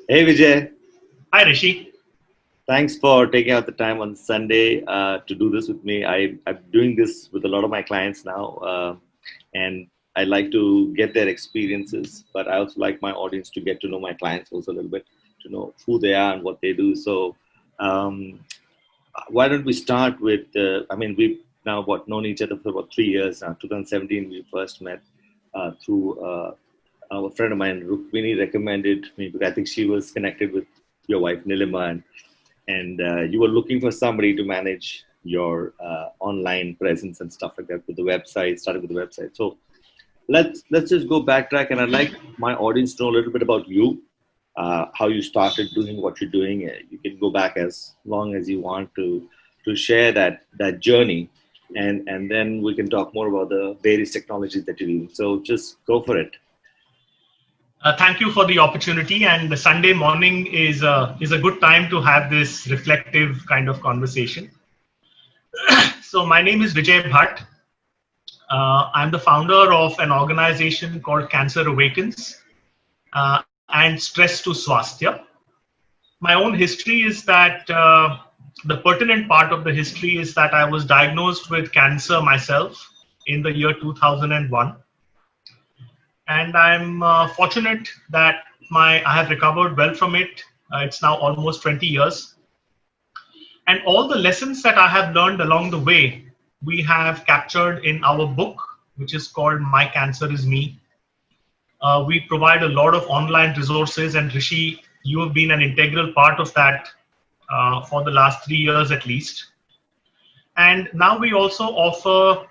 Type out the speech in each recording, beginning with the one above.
Hey Vijay, Hi, Rishi. thanks for taking out the time on Sunday to do this with me. I'm doing this with a lot of my clients now, and I like to get their experiences, but I also like my audience to get to know my clients also a little bit, to know who they are and what they do. So, um, why don't we start with? We've now known each other for about 3 years now. 2017, we first met through a friend of mine, Rukmini, recommended me because I think she was connected with your wife Nilima, and you were looking for somebody to manage your online presence and stuff like that with the website. Started with the website, so let's just go backtrack, and I'd like my audience to know a little bit about you, how you started doing what you're doing. You can go back as long as you want to share that journey, and then we can talk more about the various technologies that you're using. So just go for it. Thank you for the opportunity. And the Sunday morning is a good time to have this reflective kind of conversation. So my name is Vijay Bhatt. I'm the founder of an organization called Cancer Awakens and Stress to Swasthya. My own history is that the pertinent part of the history is that I was diagnosed with cancer myself in the year 2001. And I'm fortunate that I have recovered well from it. It's now almost 20 years. And all the lessons that I have learned along the way, we have captured in our book, which is called My Cancer is Me. We provide a lot of online resources, and Rishi, you have been an integral part of that for the last 3 years at least. And now we also offer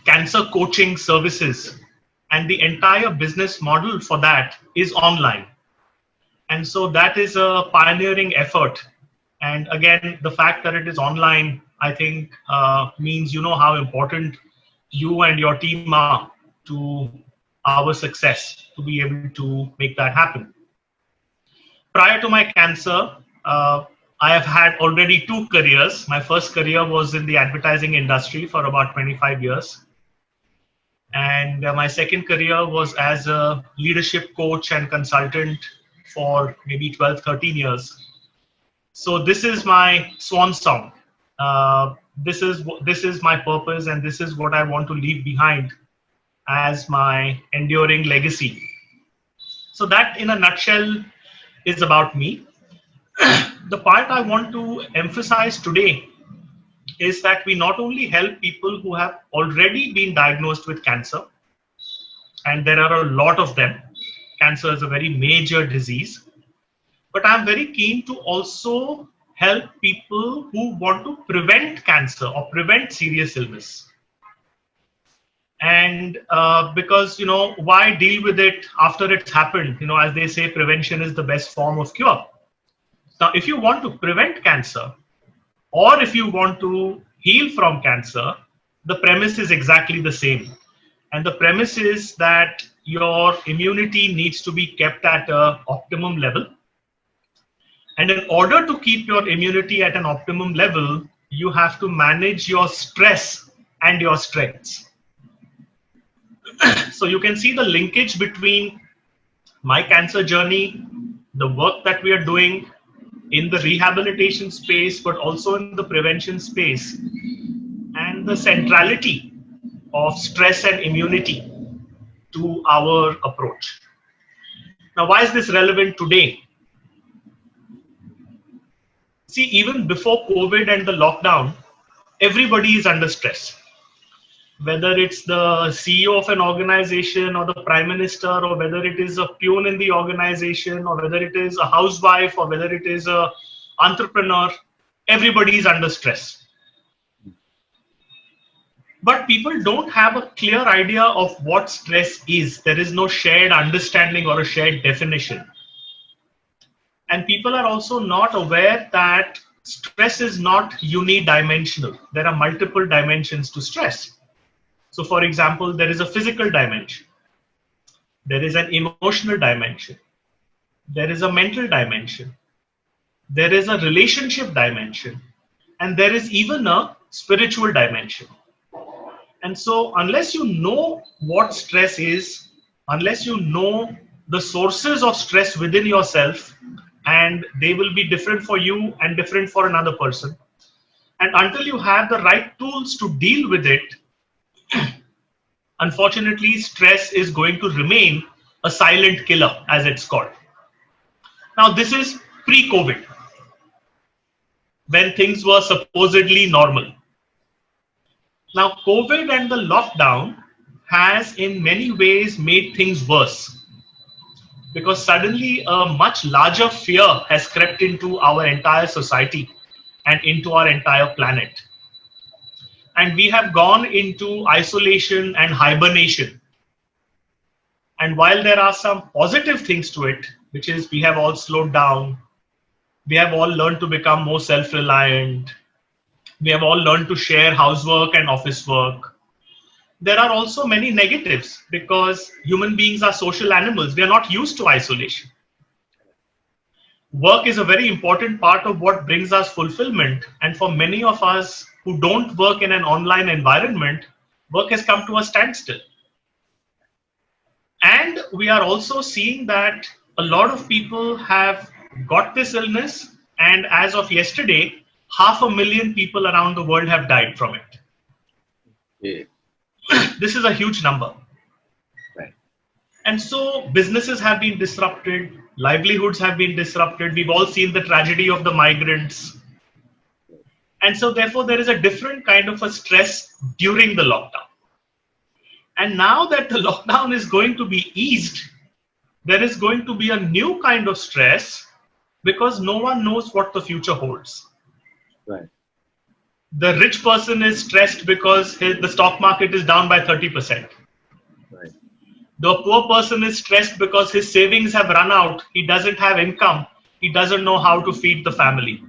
cancer coaching services, and the entire business model for that is online. And so that is a pioneering effort. And again, the fact that it is online, I think, means you know how important you and your team are to our success to be able to make that happen. Prior to my cancer, I have had already two careers. My first career was in the advertising industry for about 25 years. And my second career was as a leadership coach and consultant for maybe 12, 13 years. So this is my swan song. This is my purpose, and this is what I want to leave behind as my enduring legacy. So that, in a nutshell, is about me. The part I want to emphasize today is that we not only help people who have already been diagnosed with cancer, and there are a lot of them. Cancer is a very major disease. But I'm very keen to also help people who want to prevent cancer or prevent serious illness. And because, why deal with it after it's happened? As they say, prevention is the best form of cure. Now, if you want to prevent cancer, or if you want to heal from cancer, the premise is exactly the same. And the premise is that your immunity needs to be kept at an optimum level. And in order to keep your immunity at an optimum level, you have to manage your stress and your strengths. So you can see the linkage between my cancer journey, the work that we are doing in the rehabilitation space, but also in the prevention space, and the centrality of stress and immunity to our approach. Now, why is this relevant today? See, even before COVID and the lockdown, everybody is under stress. Whether it's the CEO of an organization or the prime minister, or whether it is a peon in the organization, or whether it is a housewife, or whether it is a entrepreneur, everybody is under stress. But people don't have a clear idea of what stress is. There is no shared understanding or a shared definition. And people are also not aware that stress is not unidimensional. There are multiple dimensions to stress. So, for example, there is a physical dimension. There is an emotional dimension. There is a mental dimension. There is a relationship dimension. And there is even a spiritual dimension. And so unless you know what stress is, unless you know the sources of stress within yourself, and they will be different for you and different for another person. And until you have the right tools to deal with it, unfortunately, stress is going to remain a silent killer, as it's called. Now, this is pre-COVID, when things were supposedly normal. Now, COVID and the lockdown has in many ways made things worse, because suddenly a much larger fear has crept into our entire society and into our entire planet. And we have gone into isolation and hibernation. And while there are some positive things to it, which is we have all slowed down, we have all learned to become more self-reliant, we have all learned to share housework and office work, there are also many negatives, because human beings are social animals. We are not used to isolation. Work is a very important part of what brings us fulfillment. And for many of us who don't work in an online environment, work has come to a standstill. And we are also seeing that a lot of people have got this illness. And as of yesterday, 500,000 people around the world have died from it. Yeah. This is a huge number. Right. And so businesses have been disrupted, livelihoods have been disrupted. We've all seen the tragedy of the migrants. And so therefore there is a different kind of a stress during the lockdown. And now that the lockdown is going to be eased, there is going to be a new kind of stress, because no one knows what the future holds. Right. The rich person is stressed because the stock market is down by 30%. Right. The poor person is stressed because his savings have run out. He doesn't have income. He doesn't know how to feed the family.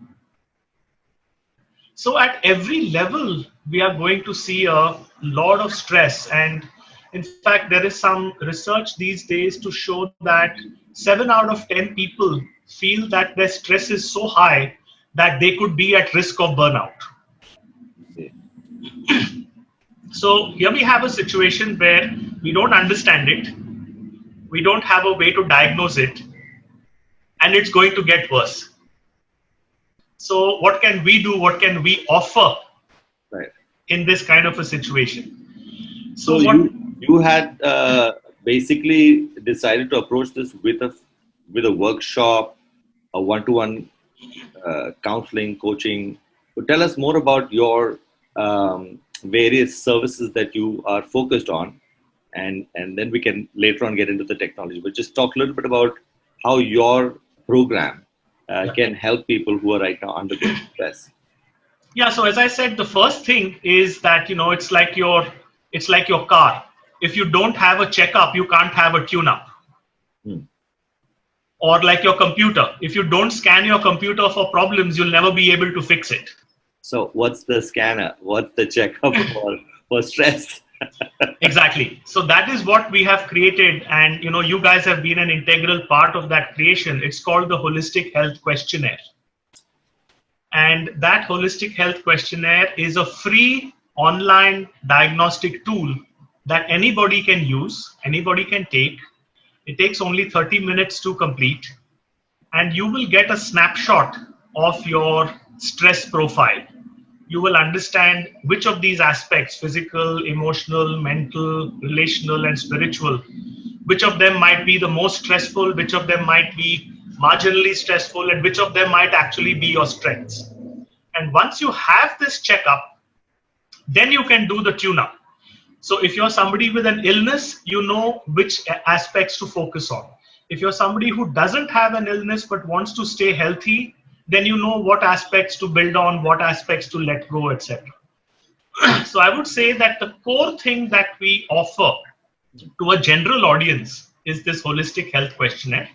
So at every level, we are going to see a lot of stress. And in fact, there is some research these days to show that 7 out of 10 people feel that their stress is so high that they could be at risk of burnout. So here we have a situation where we don't understand it, we don't have a way to diagnose it, and it's going to get worse. So what can we do? What can we offer in this kind of a situation? So you had basically decided to approach this with a workshop, a one-to-one counseling, coaching. So tell us more about your various services that you are focused on, and then we can later on get into the technology. But just talk a little bit about how your program can help people who are right now undergoing stress. Yeah. So as I said, the first thing is that it's like your car. If you don't have a checkup, you can't have a tune-up. Or like your computer. If you don't scan your computer for problems, you'll never be able to fix it. So what's the scanner? What's the checkup for stress? Exactly. So that is what we have created. And, you guys have been an integral part of that creation. It's called the Holistic Health Questionnaire. And that Holistic Health Questionnaire is a free online diagnostic tool that anybody can use, anybody can take. It takes only 30 minutes to complete. And you will get a snapshot of your stress profile. You will understand which of these aspects, physical, emotional, mental, relational, and spiritual, which of them might be the most stressful, which of them might be marginally stressful, and which of them might actually be your strengths. And once you have this checkup, then you can do the tune-up. So if you're somebody with an illness, you know which aspects to focus on. If you're somebody who doesn't have an illness but wants to stay healthy, then you know what aspects to build on, what aspects to let go, etc. So I would say that the core thing that we offer to a general audience is this Holistic Health Questionnaire.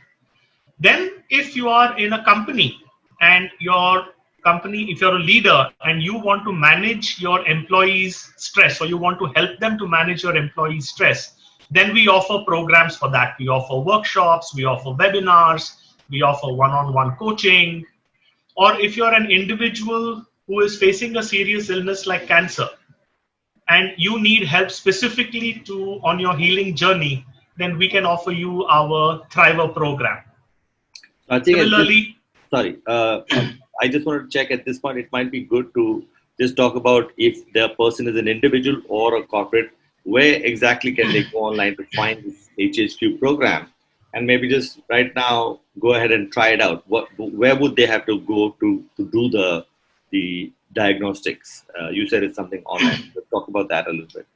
Then if you are in a company and your company, if you're a leader and you want to manage your employees' stress, or you want to help them to manage your employees' stress, then we offer programs for that. We offer workshops, we offer webinars, we offer one-on-one coaching. Or if you're an individual who is facing a serious illness like cancer, and you need help specifically on your healing journey, then we can offer you our Thriver program. I think Similarly, sorry, I just wanted to check at this point. It might be good to just talk about if the person is an individual or a corporate. Where exactly can they go online to find this HHQ program? And maybe just right now, go ahead and try it out. Where would they have to go to do the diagnostics? You said it's something online. Let's talk about that a little bit.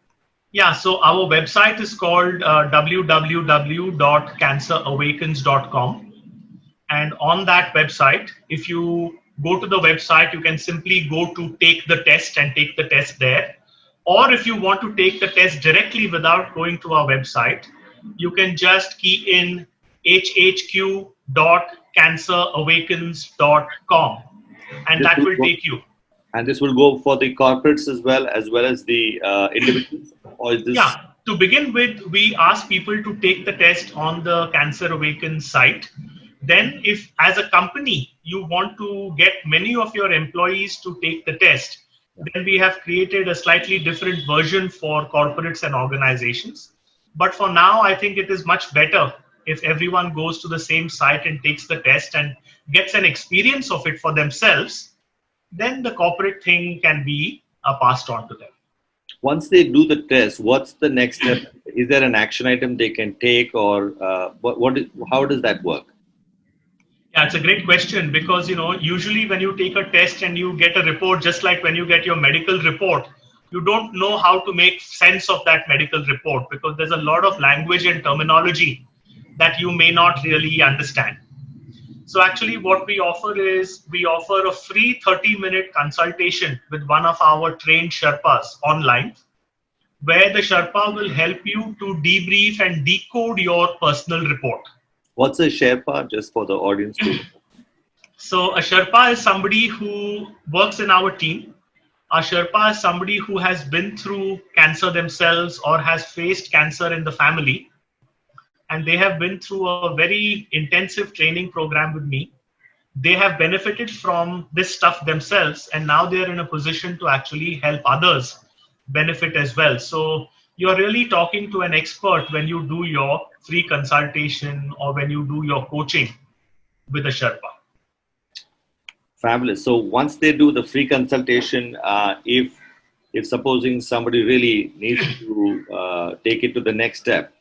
yeah, so our website is called www.cancerawakens.com. And on that website, if you go to the website, you can simply go to take the test and take the test there. Or if you want to take the test directly without going to our website, you can just key in hhq.cancerawakens.com, and This that will will go, take you. and this will go for the corporates as well as the individuals. Or is this? Yeah, to begin with, we ask people to take the test on the Cancer Awakens site. Then, if as a company you want to get many of your employees to take the test, then we have created a slightly different version for corporates and organizations. But for now, I think it is much better if everyone goes to the same site and takes the test and gets an experience of it for themselves. Then the corporate thing can be passed on to them. Once they do the test, what's the next step? Is there an action item they can take, or how does that work? Yeah, it's a great question because, usually when you take a test and you get a report, just like when you get your medical report, you don't know how to make sense of that medical report because there's a lot of language and terminology that you may not really understand. So actually what we offer is we offer a free 30-minute consultation with one of our trained Sherpas online, where the Sherpa will help you to debrief and decode your personal report. What's a Sherpa, just for the audience to? So a Sherpa is somebody who works in our team. A Sherpa is somebody who has been through cancer themselves or has faced cancer in the family. And they have been through a very intensive training program with me. They have benefited from this stuff themselves, and now they're in a position to actually help others benefit as well. So you're really talking to an expert when you do your free consultation or when you do your coaching with a Sherpa. Fabulous. So once they do the free consultation, if supposing somebody really needs to take it to the next step,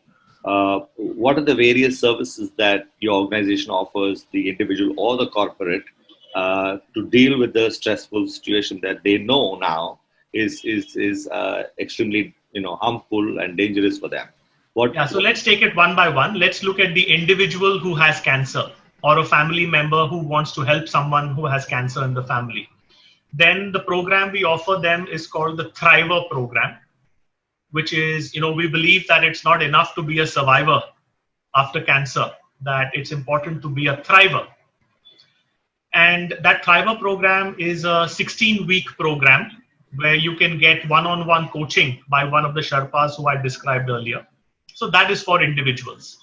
what are the various services that your organization offers the individual or the corporate to deal with the stressful situation that they know now is extremely harmful and dangerous for them? So let's take it one by one. Let's look at the individual who has cancer or a family member who wants to help someone who has cancer in the family. Then the program we offer them is called the Thriver program, which is, we believe that it's not enough to be a survivor after cancer, that it's important to be a thriver. And that Thriver program is a 16-week program where you can get one-on-one coaching by one of the Sherpas who I described earlier. So that is for individuals.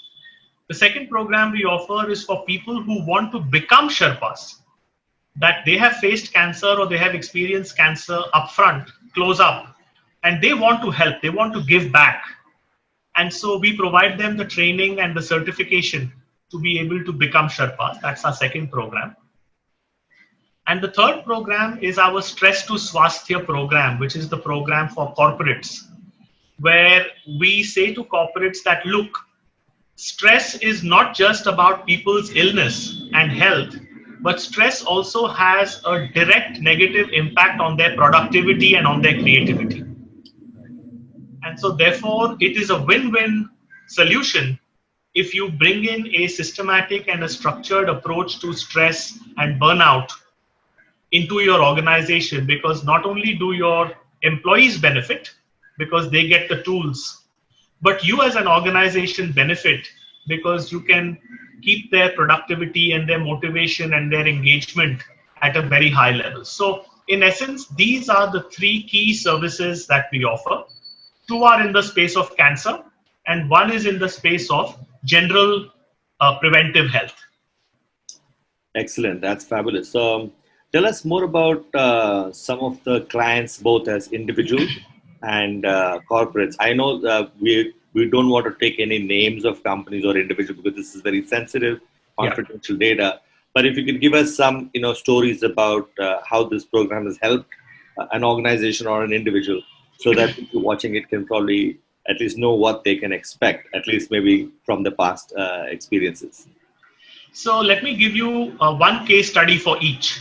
The second program we offer is for people who want to become Sherpas, that they have faced cancer or they have experienced cancer upfront, close up, and they want to help, they want to give back. And so we provide them the training and the certification to be able to become Sherpas. That's our second program. And the third program is our Stress to Swasthya program, which is the program for corporates, where we say to corporates that, look, stress is not just about people's illness and health, but stress also has a direct negative impact on their productivity and on their creativity. And so therefore, it is a win-win solution if you bring in a systematic and a structured approach to stress and burnout into your organization, because not only do your employees benefit because they get the tools, but you as an organization benefit because you can keep their productivity and their motivation and their engagement at a very high level. So in essence, these are the three key services that we offer. Two are in the space of cancer and one is in the space of general preventive health. Excellent. That's fabulous. So tell us more about some of the clients, both as individuals and corporates. I know we don't want to take any names of companies or individuals because this is very sensitive, confidential data. But if you could give us some, stories about how this program has helped an organization or an individual, so that people watching it can probably at least know what they can expect, at least maybe from the past experiences. So let me give you one case study for each,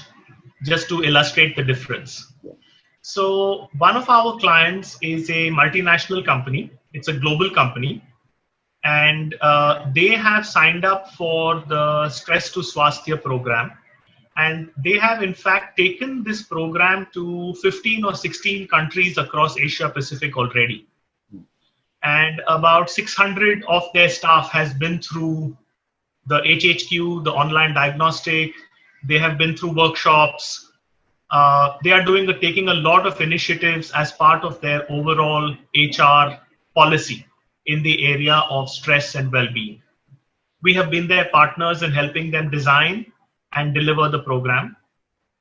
just to illustrate the difference. So one of our clients is a multinational company. It's a global company. And they have signed up for the Stress to Swasthya program. And they have, in fact, taken this program to 15 or 16 countries across Asia Pacific already. And about 600 of their staff has been through the HHQ, the online diagnostic. They have been through workshops. They are taking a lot of initiatives as part of their overall HR policy in the area of stress and well-being. We have been their partners in helping them design and deliver the program.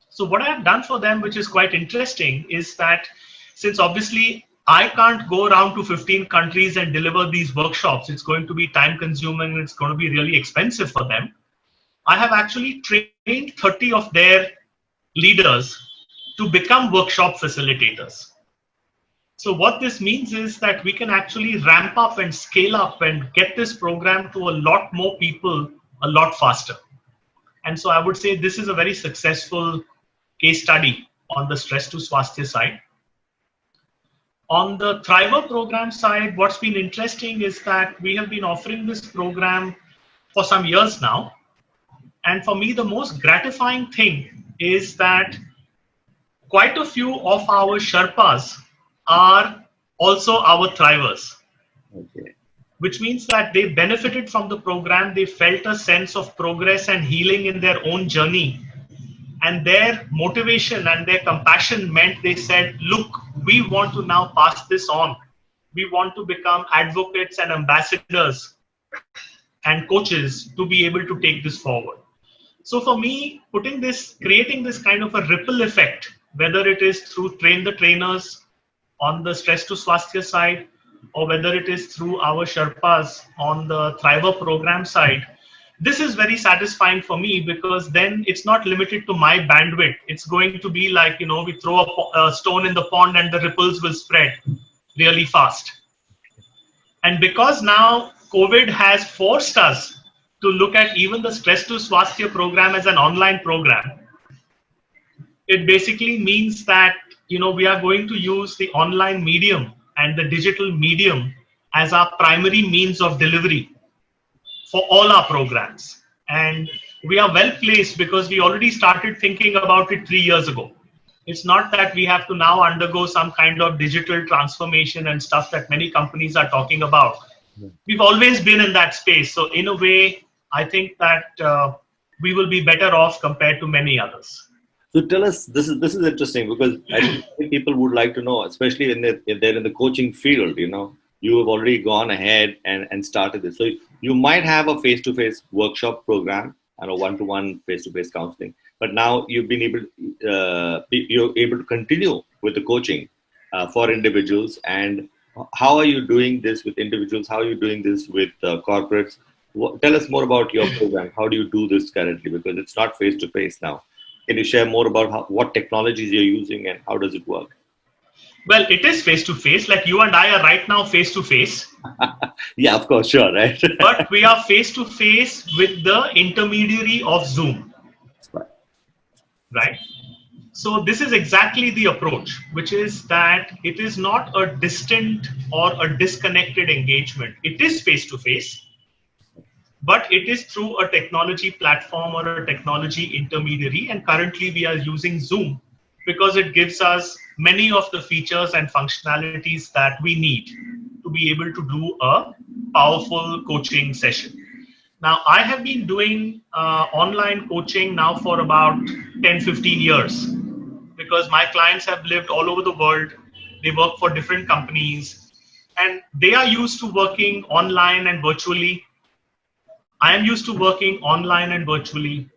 So what I have done for them, which is quite interesting, is that since obviously I can't go around to 15 countries and deliver these workshops, it's going to be time consuming, it's going to be really expensive for them. I have actually trained 30 of their leaders to become workshop facilitators. So what this means is that we can actually ramp up and scale up and get this program to a lot more people a lot faster. And so I would say this is a very successful case study on the Stress to Swasthya side. On the Thriver program side, what's been interesting is that we have been offering this program for some years now. And for me, the most gratifying thing is that quite a few of our Sherpas are also our Thrivers. Okay. Which means that they benefited from the program, they felt a sense of progress and healing in their own journey. And their motivation and their compassion meant they said, look, we want to now pass this on. We want to become advocates and ambassadors and coaches to be able to take this forward. So for me, creating this kind of a ripple effect, whether it is through train the trainers on the Stress to Swasthya side, or whether it is through our Sherpas on the Thriver program side, this is very satisfying for me because then it's not limited to my bandwidth. It's going to be like, we throw a stone in the pond and the ripples will spread really fast. And because now COVID has forced us to look at even the Stress to Swasthya program as an online program, it basically means that, we are going to use the online medium and the digital medium as our primary means of delivery for all our programs. And we are well placed because we already started thinking about it 3 years ago. It's not that we have to now undergo some kind of digital transformation and stuff that many companies are talking about. We've always been in that space. So in a way, I think that we will be better off compared to many others. So tell us, this is interesting because I think people would like to know, especially if they're in the coaching field, you have already gone ahead and started this. So you might have a face-to-face workshop program and a one-to-one face-to-face counseling, but now you've been you're able to continue with the coaching for individuals. And how are you doing this with individuals? How are you doing this with corporates? Tell us more about your program. How do you do this currently? Because it's not face-to-face now. Can you share more about what technologies you're using and how does it work? Well, it is face-to-face. Like you and I are right now face-to-face. Yeah, of course, sure, right? But we are face-to-face with the intermediary of Zoom. Right? So this is exactly the approach, which is that it is not a distant or a disconnected engagement. It is face-to-face, but it is through a technology platform or a technology intermediary. And currently we are using Zoom because it gives us many of the features and functionalities that we need to be able to do a powerful coaching session. Now, I have been doing online coaching now for about 10-15 years because my clients have lived all over the world. They work for different companies and they are used to working online and virtually. I am used to working online and virtually.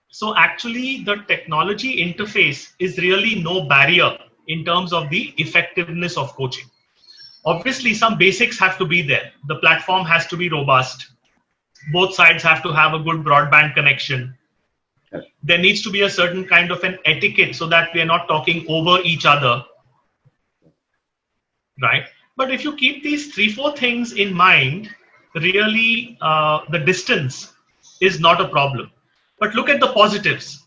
So actually the technology interface is really no barrier in terms of the effectiveness of coaching. Obviously, some basics have to be there. The platform has to be robust. Both sides have to have a good broadband connection. There needs to be a certain kind of an etiquette so that we are not talking over each other, right? But if you keep these 3, 4 things in mind, really the distance is not a problem. But look at the positives,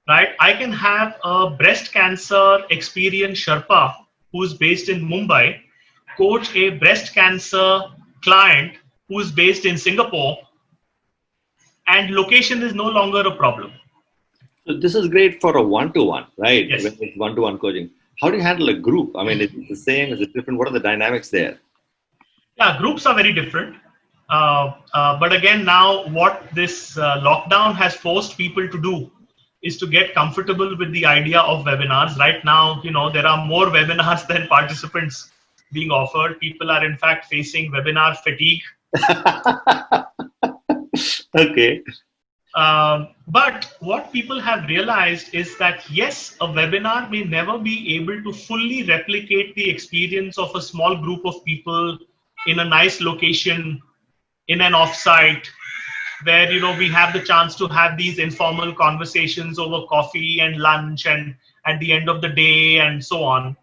right? I can have a breast cancer experienced Sherpa who's based in Mumbai coach a breast cancer client who's based in Singapore, and location is no longer a problem. So this is great for a one-to-one, right? Yes. When it's one-to-one coaching. How do you handle a group? I mean, is it the same? Is it different? What are the dynamics there? Yeah, groups are very different. But again, now what this lockdown has forced people to do is to get comfortable with the idea of webinars. Right now, there are more webinars than participants being offered. People are in fact facing webinar fatigue. Okay. But what people have realized is that yes, a webinar may never be able to fully replicate the experience of a small group of people in a nice location, in an offsite, where we have the chance to have these informal conversations over coffee and lunch and at the end of the day and so on.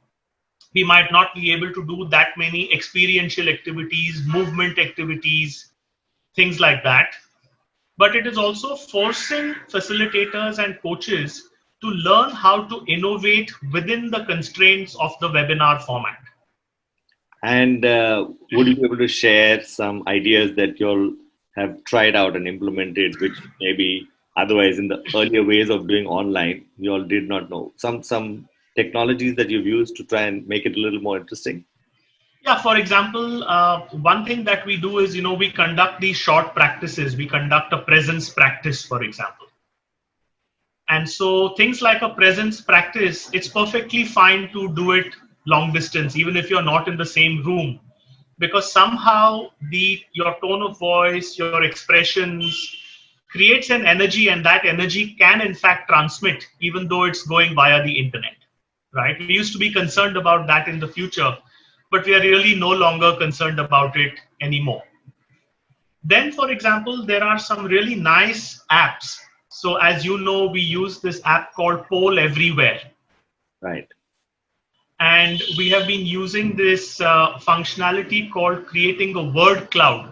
We might not be able to do that many experiential activities, movement activities, things like that. But it is also forcing facilitators and coaches to learn how to innovate within the constraints of the webinar format. And would you be able to share some ideas that you'll have tried out and implemented, which maybe otherwise in the earlier ways of doing online, you all did not know? Some technologies that you've used to try and make it a little more interesting? Yeah, for example, one thing that we do is, we conduct these short practices. We conduct a presence practice, for example. And so things like a presence practice, it's perfectly fine to do it long distance, even if you're not in the same room, because somehow your tone of voice, your expressions creates an energy, and that energy can in fact transmit, even though it's going via the internet, right? We used to be concerned about that in the future, but we are really no longer concerned about it anymore. Then, for example, there are some really nice apps. So as you know, we use this app called Poll Everywhere. Right. And we have been using this functionality called creating a word cloud,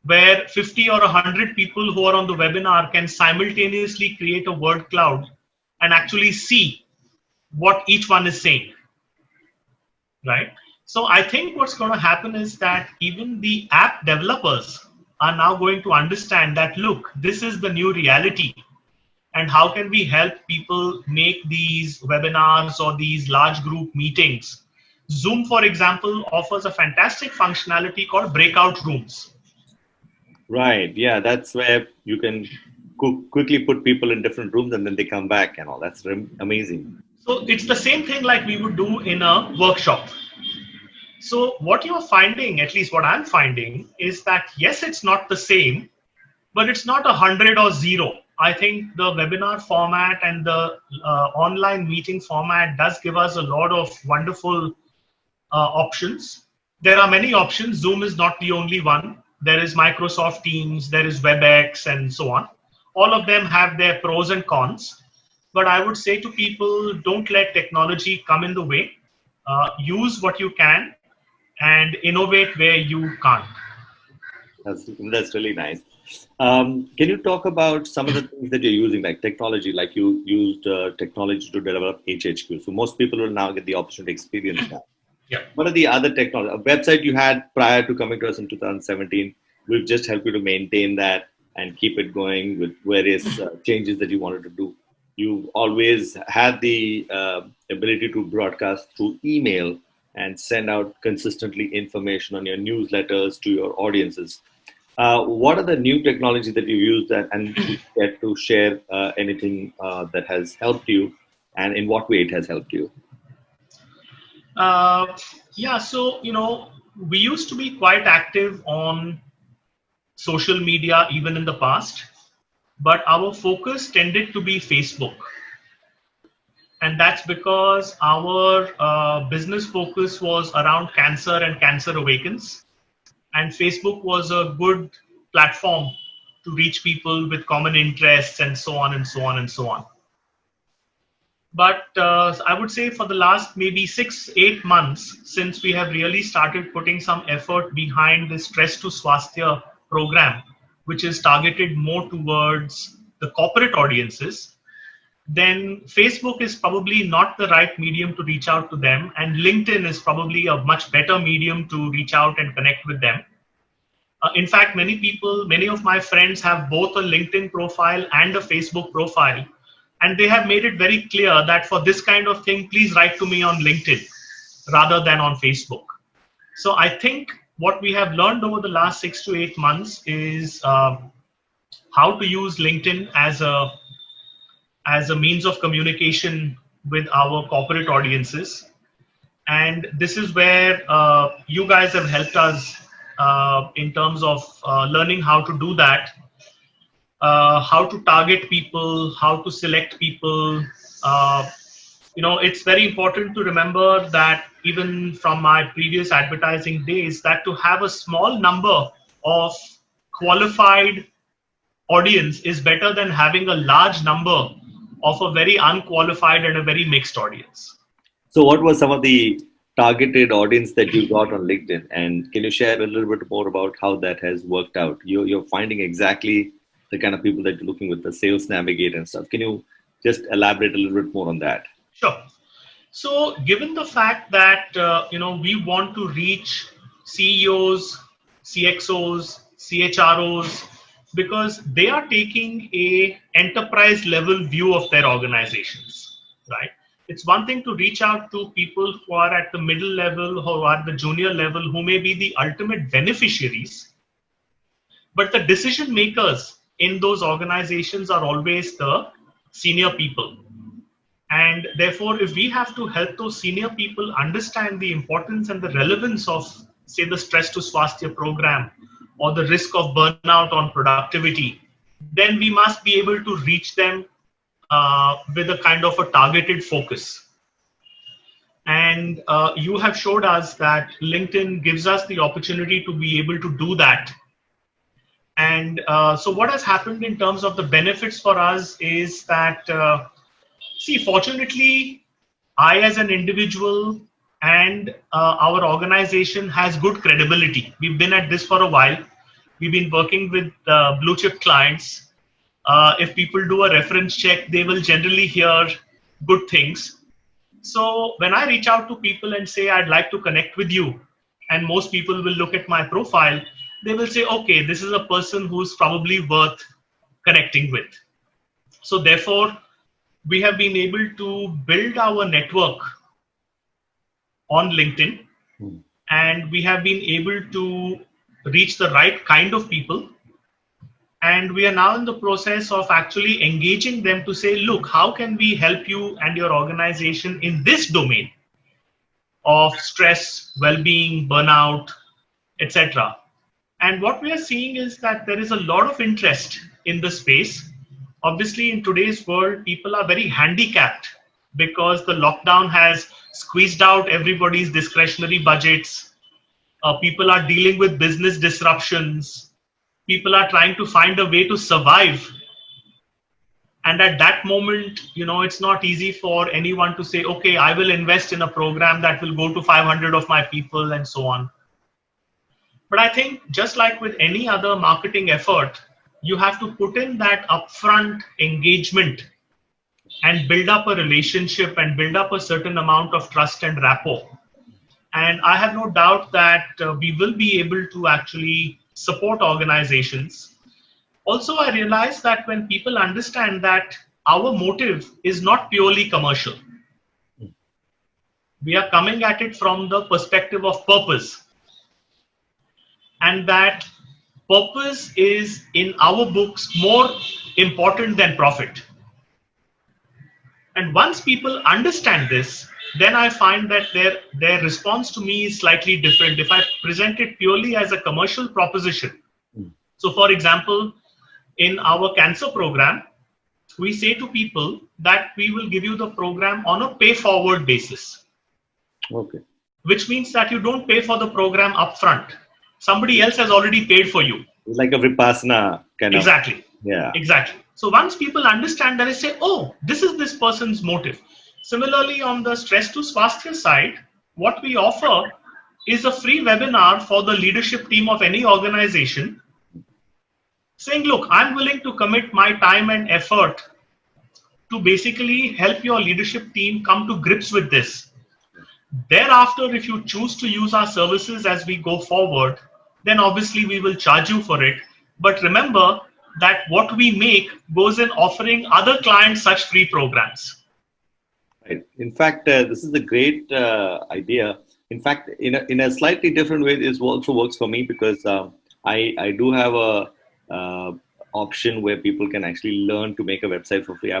where 50 or 100 people who are on the webinar can simultaneously create a word cloud and actually see what each one is saying, right? So I think what's going to happen is that even the app developers are now going to understand that, look, this is the new reality. And how can we help people make these webinars or these large group meetings? Zoom, for example, offers a fantastic functionality called breakout rooms. Right. Yeah, that's where you can quickly put people in different rooms and then they come back and all. That's amazing. So it's the same thing like we would do in a workshop. So what you're finding, at least what I'm finding, is that yes, it's not the same, but it's not 100 or 0. I think the webinar format and the online meeting format does give us a lot of wonderful options. There are many options. Zoom is not the only one. There is Microsoft Teams, there is WebEx, and so on. All of them have their pros and cons. But I would say to people, don't let technology come in the way. Use what you can and innovate where you can't. That's really nice. Can you talk about some of the things that you're using, like technology, like you used technology to develop HHQ? So most people will now get the opportunity to experience that. Yeah. What are the other technology? A website you had prior to coming to us in 2017, we've just helped you to maintain that and keep it going with various changes that you wanted to do. You've always had the ability to broadcast through email and send out consistently information on your newsletters to your audiences. What are the new technology that you used and you get to share anything that has helped you, and in what way it has helped you? Yeah, so, we used to be quite active on social media even in the past, but our focus tended to be Facebook. And that's because our business focus was around cancer and Cancer Awakens. And Facebook was a good platform to reach people with common interests and so on and so on and so on. But I would say for the last maybe 6-8 months, since we have really started putting some effort behind the Stress to Swasthya program, which is targeted more towards the corporate audiences, then Facebook is probably not the right medium to reach out to them, and LinkedIn is probably a much better medium to reach out and connect with them. In fact, many of my friends have both a LinkedIn profile and a Facebook profile, and they have made it very clear that for this kind of thing, please write to me on LinkedIn rather than on Facebook. So I think what we have learned over the last 6 to 8 months is how to use LinkedIn as a means of communication with our corporate audiences. And this is where you guys have helped us in terms of learning how to do that, how to target people, how to select people. It's very important to remember that even from my previous advertising days, that to have a small number of qualified audience is better than having a large number of a very unqualified and a very mixed audience. So what was some of the targeted audience that you got on LinkedIn? And can you share a little bit more about how that has worked out? You're finding exactly the kind of people that you're looking with, the sales navigator and stuff. Can you just elaborate a little bit more on that? Sure. So given the fact that, we want to reach CEOs, CXOs, CHROs, because they are taking a enterprise level view of their organizations, right? It's one thing to reach out to people who are at the middle level, who are at the junior level, who may be the ultimate beneficiaries, but the decision makers in those organizations are always the senior people. And therefore, if we have to help those senior people understand the importance and the relevance of, say, the Stress to Swasthya program or the risk of burnout on productivity, then we must be able to reach them with a kind of a targeted focus. And you have showed us that LinkedIn gives us the opportunity to be able to do that. And so what has happened in terms of the benefits for us is that, fortunately, I as an individual and our organization has good credibility. We've been at this for a while. We've been working with blue chip clients. If people do a reference check, they will generally hear good things. So when I reach out to people and say, I'd like to connect with you, and most people will look at my profile, they will say, okay, this is a person who's probably worth connecting with. So therefore, we have been able to build our network on LinkedIn, and we have been able to reach the right kind of people. And we are now in the process of actually engaging them to say, look, how can we help you and your organization in this domain of stress, well-being, burnout, etc. And what we are seeing is that there is a lot of interest in the space. Obviously, in today's world, people are very handicapped because the lockdown has squeezed out everybody's discretionary budgets. People are dealing with business disruptions. People are trying to find a way to survive. And at that moment, it's not easy for anyone to say, okay, I will invest in a program that will go to 500 of my people and so on. But I think just like with any other marketing effort, you have to put in that upfront engagement and build up a relationship and build up a certain amount of trust and rapport. And I have no doubt that we will be able to actually support organizations. Also, I realize that when people understand that our motive is not purely commercial, we are coming at it from the perspective of purpose. And that purpose is, in our books, more important than profit. And once people understand this, then I find that their response to me is slightly different. If I present it purely as a commercial proposition. So for example, in our cancer program, we say to people that we will give you the program on a pay forward basis, Okay. which means that you don't pay for the program upfront. Somebody else has already paid for you. It's like a Vipassana kind of. Exactly. Yeah. Exactly. So once people understand that, they say, oh, this is this person's motive. Similarly, on the stress to swasthya side, what we offer is a free webinar for the leadership team of any organization saying, look, I'm willing to commit my time and effort to basically help your leadership team come to grips with this. Thereafter, if you choose to use our services as we go forward, then obviously we will charge you for it. But remember that what we make goes in offering other clients such free programs. Right. In fact, this is a great idea. In fact, in a slightly different way, this also works for me because I do have a option where people can actually learn to make a website for free.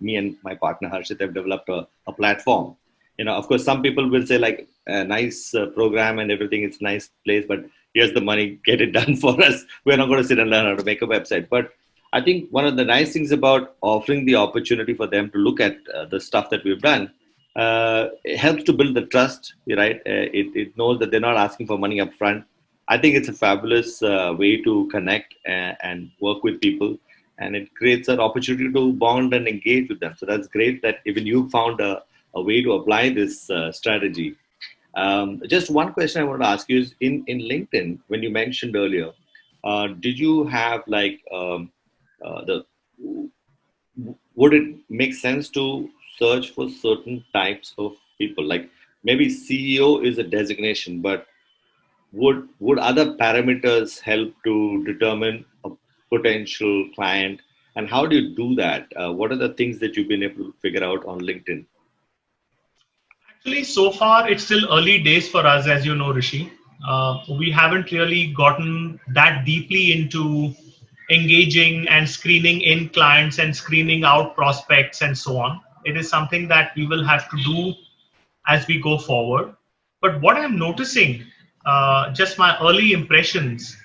Me and my partner Harshit have developed a platform. Of course, some people will say like a nice program and everything. It's a nice place, but here's the money, get it done for us. We're not going to sit and learn how to make a website. But I think one of the nice things about offering the opportunity for them to look at the stuff that we've done, it helps to build the trust, right? It knows that they're not asking for money up front. I think it's a fabulous way to connect and work with people, and it creates an opportunity to bond and engage with them. So that's great that even you found a way to apply this strategy. Just one question I want to ask you is in LinkedIn, when you mentioned earlier, did you have like would it make sense to search for certain types of people? Like maybe CEO is a designation, but would other parameters help to determine a potential client? And how do you do that? What are the things that you've been able to figure out on LinkedIn? Actually, so far, it's still early days for us, as you know, Rishi. We haven't really gotten that deeply into engaging and screening in clients and screening out prospects and so on. It is something that we will have to do as we go forward. But what I'm noticing, just my early impressions,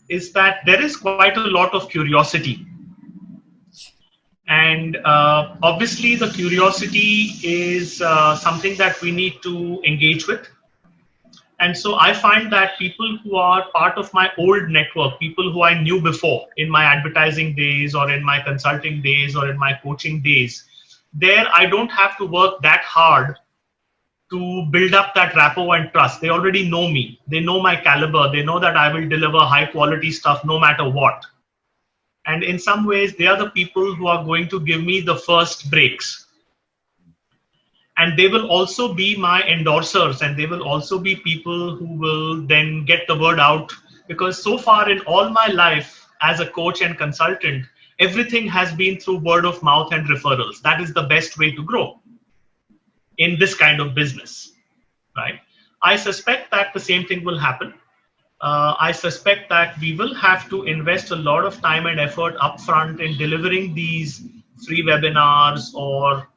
is that there is quite a lot of curiosity. And obviously, the curiosity is something that we need to engage with. And so I find that people who are part of my old network, people who I knew before in my advertising days or in my consulting days or in my coaching days, there I don't have to work that hard to build up that rapport and trust. They already know me. They know my caliber. They know that I will deliver high quality stuff no matter what. And in some ways, they are the people who are going to give me the first breaks. And they will also be my endorsers, and they will also be people who will then get the word out. Because so far in all my life as a coach and consultant, everything has been through word of mouth and referrals. That is the best way to grow in this kind of business, right? I suspect that the same thing will happen. I suspect that we will have to invest a lot of time and effort upfront in delivering these free webinars or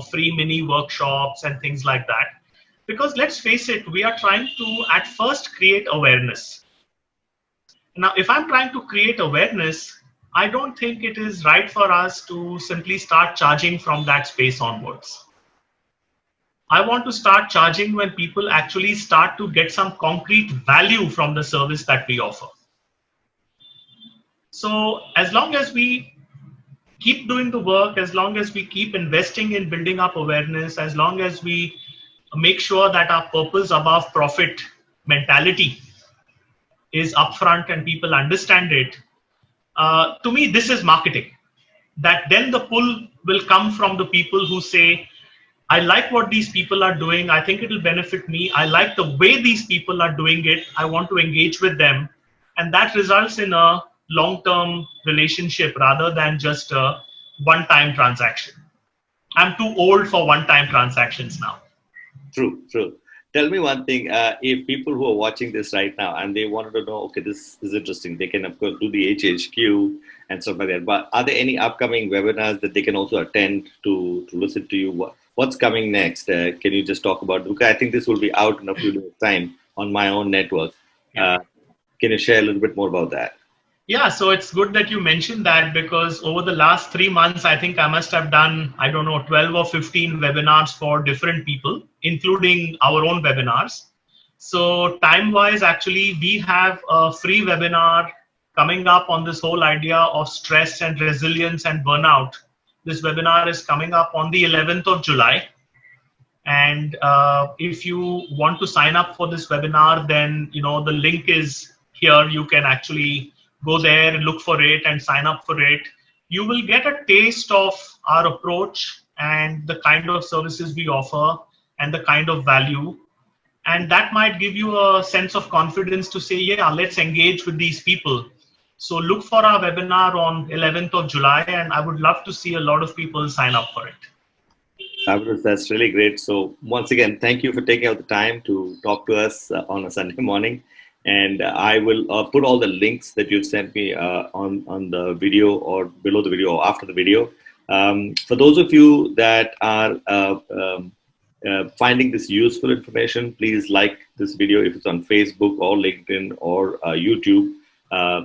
free mini workshops and things like that. Because let's face it, we are trying to at first create awareness. Now, if I'm trying to create awareness, I don't think it is right for us to simply start charging from that space onwards. I want to start charging when people actually start to get some concrete value from the service that we offer. So as long as we keep doing the work, as long as we keep investing in building up awareness, as long as we make sure that our purpose above profit mentality is upfront and people understand it, to me, this is marketing. That then the pull will come from the people who say, I like what these people are doing. I think it will benefit me. I like the way these people are doing it. I want to engage with them. And that results in a long-term relationship rather than just a one-time transaction. I'm too old for one-time transactions now. True. Tell me one thing. If people who are watching this right now and they wanted to know, okay, this is interesting, they can, of course, do the HHQ and stuff like that. But are there any upcoming webinars that they can also attend to listen to you? What's coming next? Can you just talk about it? Because I think this will be out in a few days' time on my own network. Can you share a little bit more about that? Yeah, so it's good that you mentioned that, because over the last 3 months, I think I must have done, I don't know, 12 or 15 webinars for different people, including our own webinars. So time wise, actually, we have a free webinar coming up on this whole idea of stress and resilience and burnout. This webinar is coming up on the 11th of July. And if you want to sign up for this webinar, then the link is here. You can actually go there and look for it and sign up for it. You will get a taste of our approach and the kind of services we offer and the kind of value, and that might give you a sense of confidence to say, yeah, let's engage with these people. So look for our webinar on 11th of July, and I would love to see a lot of people sign up for it. Fabulous. That's really great. So once again, thank you for taking out the time to talk to us on a Sunday morning. And I will put all the links that you've sent me on the video or below the video or after the video. For those of you that are finding this useful information, please like this video if it's on Facebook or LinkedIn or YouTube.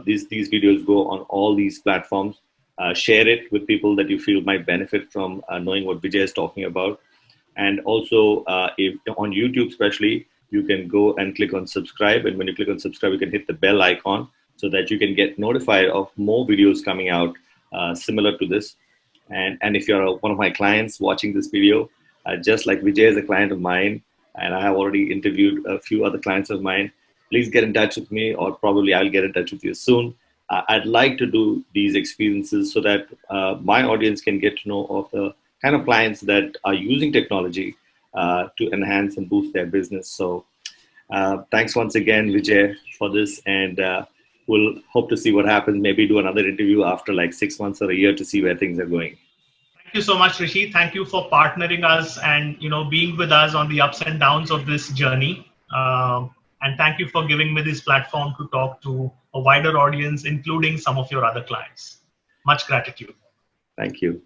These videos go on all these platforms. Share it with people that you feel might benefit from knowing what Vijay is talking about. And also, if on YouTube especially, you can go and click on subscribe. And when you click on subscribe, you can hit the bell icon so that you can get notified of more videos coming out similar to this. And if you're one of my clients watching this video, just like Vijay is a client of mine, and I have already interviewed a few other clients of mine, please get in touch with me, or probably I'll get in touch with you soon. I'd like to do these experiences so that my audience can get to know of the kind of clients that are using technology to enhance and boost their business. So thanks once again, Vijay, for this. And we'll hope to see what happens. Maybe do another interview after like 6 months or a year to see where things are going. Thank you so much, Rishi. Thank you for partnering us and being with us on the ups and downs of this journey. And thank you for giving me this platform to talk to a wider audience, including some of your other clients. Much gratitude. Thank you.